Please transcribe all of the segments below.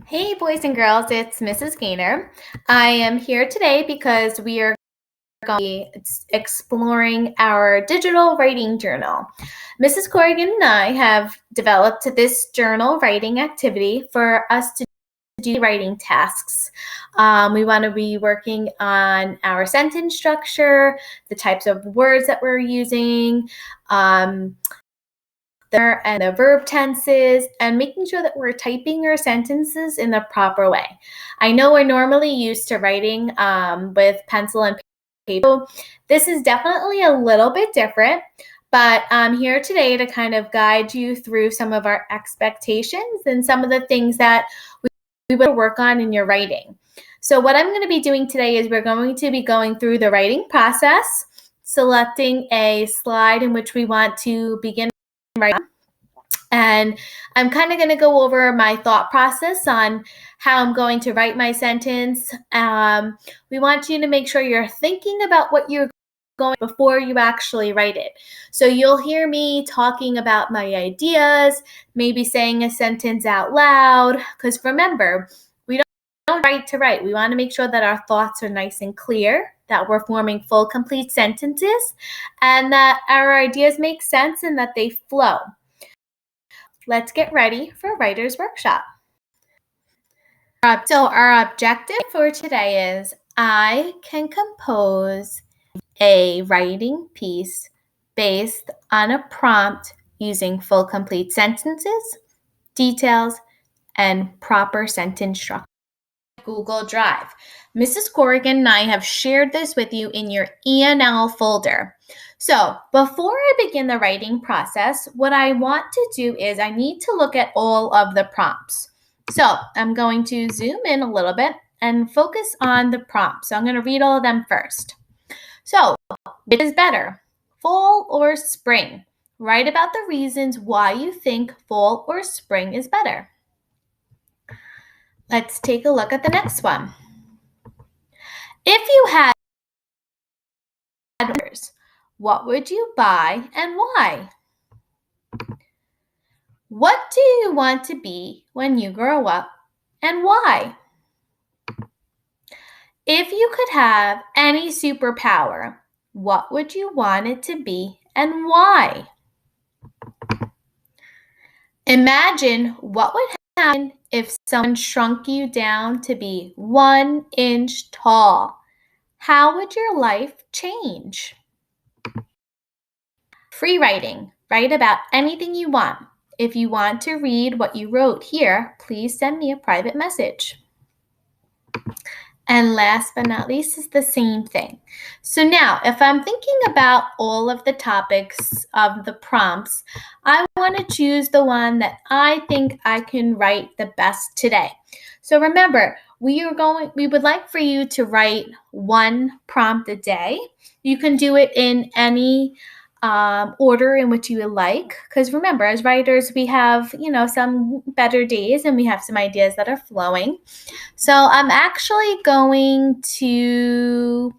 Hey, boys and girls, it's Mrs. Gaynor. I am here today because we are going to be exploring our digital writing journal. Mrs. Corrigan and I have developed this journal writing activity for us to do writing tasks. We want to be working on our sentence structure, the types of words that we're using, and the verb tenses, and making sure that we're typing our sentences in the proper way. I know we're normally used to writing with pencil and paper. So this is definitely a little bit different, but I'm here today to kind of guide you through some of our expectations and some of the things that we will work on in your writing. So what I'm going to be doing today is we're going to be going through the writing process, selecting a slide in which we want to begin writing. And I'm kind of going to go over my thought process on how I'm going to write my sentence. We want you to make sure you're thinking about what you're going before you actually write it. So you'll hear me talking about my ideas, maybe saying a sentence out loud, because remember, we don't write to write. We want to make sure that our thoughts are nice and clear, that we're forming full, complete sentences, and that our ideas make sense and that they flow. Let's get ready for Writer's Workshop. So our objective for today is I can compose a writing piece based on a prompt using full complete sentences, details, and proper sentence structure. Google Drive. Mrs. Corrigan and I have shared this with you in your ENL folder. So before I begin the writing process, what I want to do is I need to look at all of the prompts. So I'm going to zoom in a little bit and focus on the prompts. So I'm going to read all of them first. So, which is better, fall or spring? Write about the reasons why you think fall or spring is better. Let's take a look at the next one. If you had orders, what would you buy and why? What do you want to be when you grow up and why? If you could have any superpower, what would you want it to be and why? Imagine what would happen if someone shrunk you down to be 1 inch tall. How would your life change? Free writing. Write about anything you want. If you want to read what you wrote here, please send me a private message. And last but not least is the same thing. So now, if I'm thinking about all of the topics of the prompts, I want to choose the one that I think I can write the best today. So remember, we would like for you to write one prompt a day. You can do it in any order in which you would like, because remember, as writers, we have some better days and we have some ideas that are flowing. So I'm actually going to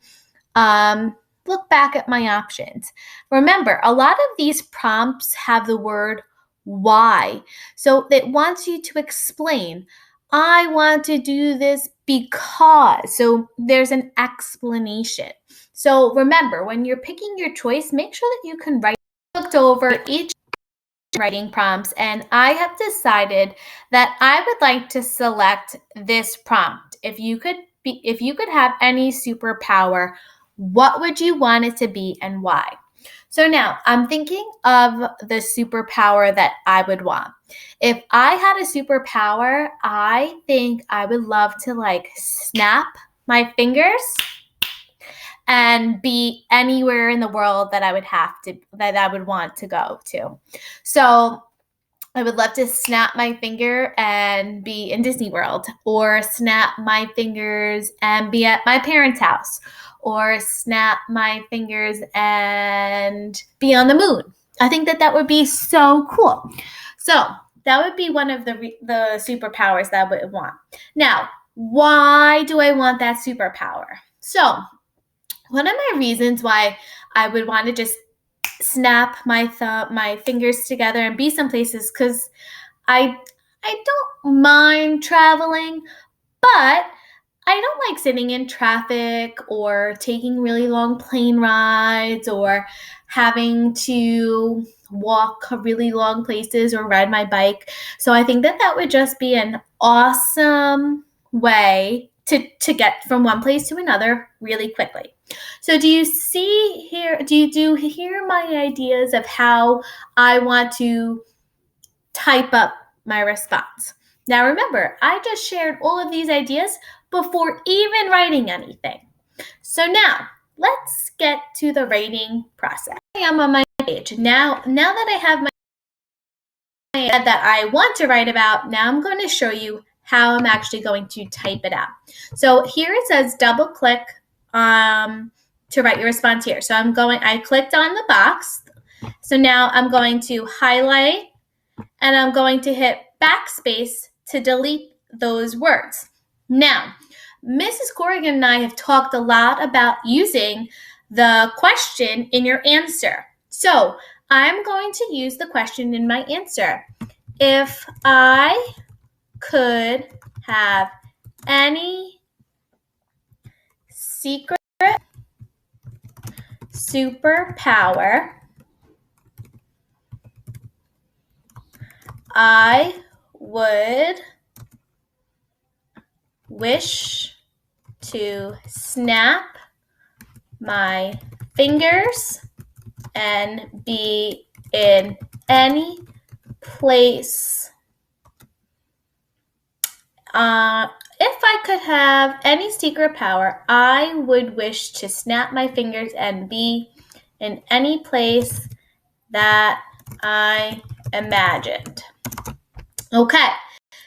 look back at my options. Remember, a lot of these prompts have the word why. So it wants you to explain, I want to do this because. So there's an explanation. So remember, when you're picking your choice, make sure that you can write. Looked over each writing prompts, and I have decided that I would like to select this prompt. If you could have any superpower, what would you want it to be and why? So now I'm thinking of the superpower that I would want. If I had a superpower, I think I would love to snap my fingers and be anywhere in the world that I would want to go to. So I would love to snap my finger and be in Disney World, or snap my fingers and be at my parents' house, or snap my fingers and be on the moon. I think that would be so cool. So that would be one of the superpowers that I would want. Now, why do I want that superpower? So one of my reasons why I would want to just snap my fingers together and be some places, because I I don't mind traveling, but I don't like sitting in traffic or taking really long plane rides or having to walk really long places or ride my bike. So I think that would just be an awesome way to get from one place to another really quickly. So do you hear my ideas of how I want to type up my response? Now remember, I just shared all of these ideas before even writing anything. So now, let's get to the writing process. I am on my page. Now that I have my that I want to write about, now I'm going to show you how I'm actually going to type it out. So here it says double click to write your response here. So I clicked on the box. So now I'm going to highlight and I'm going to hit backspace to delete those words. Now, Mrs. Corrigan and I have talked a lot about using the question in your answer. So I'm going to use the question in my answer. If I could have any secret superpower, I would wish to snap my fingers and be in any place. If I could have any secret power, I would wish to snap my fingers and be in any place that I imagined. Okay,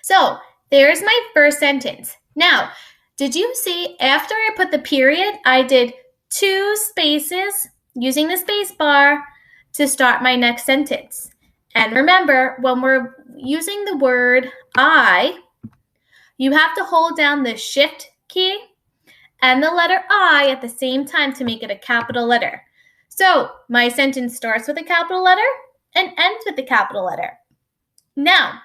so there's my first sentence. Now, did you see after I put the period, I did 2 spaces using the space bar to start my next sentence. And remember, when we're using the word I, you have to hold down the shift key and the letter I at the same time to make it a capital letter. So my sentence starts with a capital letter and ends with a capital letter. Now,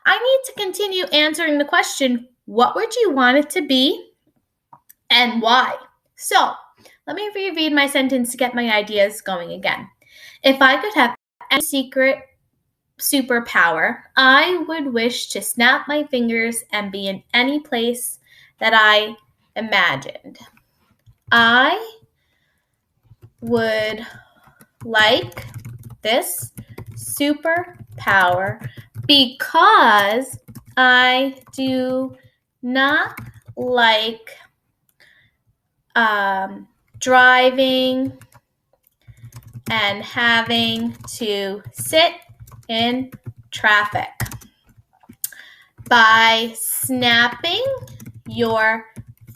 I need to continue answering the question, what would you want it to be and why? So let me reread my sentence to get my ideas going again. If I could have any secret superpower, I would wish to snap my fingers and be in any place that I imagined. I would like this superpower because I do not like driving and having to sit in traffic. By snapping your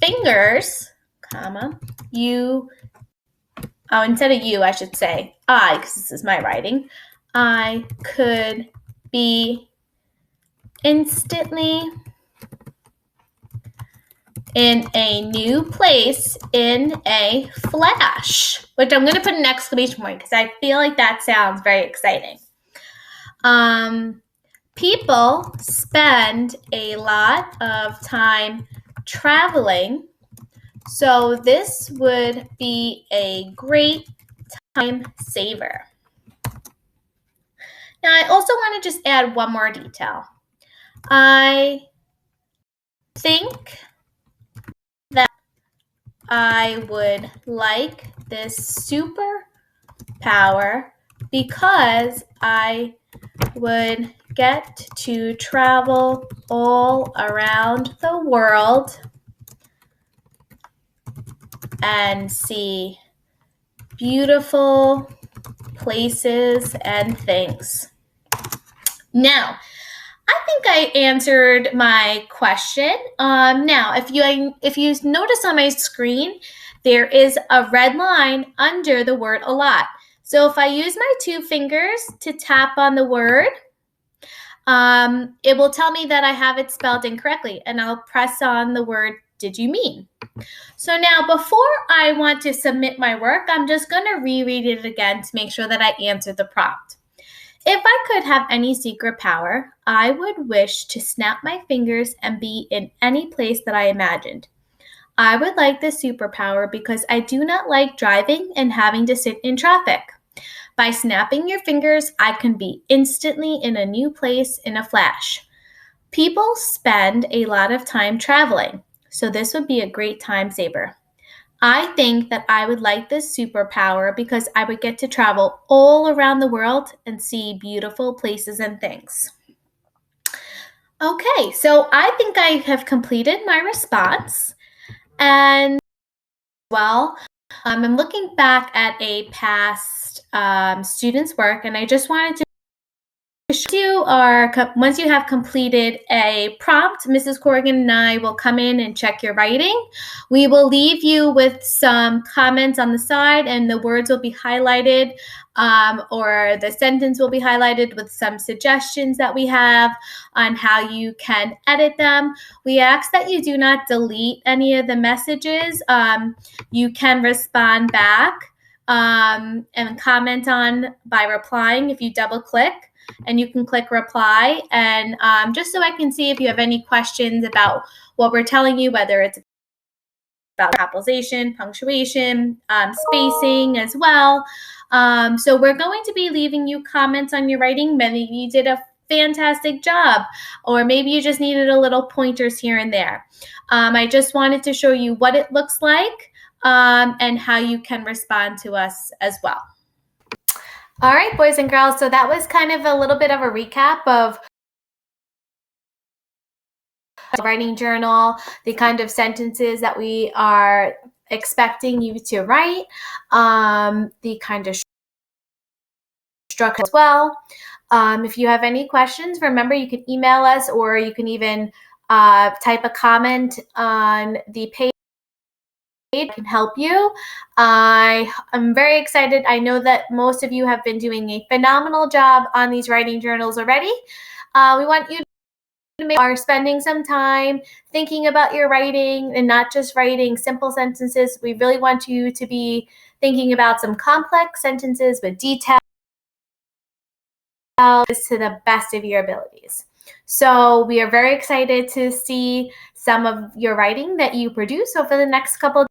fingers, instead of you, I should say I, because this is my writing, I could be instantly in a new place in a flash, which I'm going to put an exclamation point because I feel like that sounds very exciting. People spend a lot of time traveling, so this would be a great time saver. Now, I also want to just add one more detail. I think that I would like this superpower because I would get to travel all around the world and see beautiful places and things. Now, I think I answered my question. Now, if you notice on my screen, there is a red line under the word a lot. So if I use my 2 fingers to tap on the word, it will tell me that I have it spelled incorrectly, and I'll press on the word, did you mean? So now before I want to submit my work, I'm just going to reread it again to make sure that I answered the prompt. If I could have any secret power, I would wish to snap my fingers and be in any place that I imagined. I would like this superpower because I do not like driving and having to sit in traffic. By snapping your fingers, I can be instantly in a new place in a flash. People spend a lot of time traveling, so this would be a great time saver. I think that I would like this superpower because I would get to travel all around the world and see beautiful places and things. Okay, so I think I have completed my response. And well, I'm looking back at a past student's work, and I just wanted to once you have completed a prompt, Mrs. Corrigan and I will come in and check your writing. We will leave you with some comments on the side, and the words will be highlighted, or the sentence will be highlighted with some suggestions that we have on how you can edit them. We ask that you do not delete any of the messages. You can respond back and comment on by replying if you double click. And you can click reply, and just so I can see if you have any questions about what we're telling you, whether it's about capitalization, punctuation, spacing as well. So we're going to be leaving you comments on your writing. Maybe you did a fantastic job, or maybe you just needed a little pointers here and there. I just wanted to show you what it looks like and how you can respond to us as well. All right, boys and girls, so that was kind of a little bit of a recap of the writing journal, the kind of sentences that we are expecting you to write, the kind of structure as well. If you have any questions, remember you can email us, or you can even type a comment on the page. Can help you. I am very excited. I know that most of you have been doing a phenomenal job on these writing journals already. We want you are spending some time thinking about your writing and not just writing simple sentences. We really want you to be thinking about some complex sentences with detail to the best of your abilities. So we are very excited to see some of your writing that you produce over the next couple of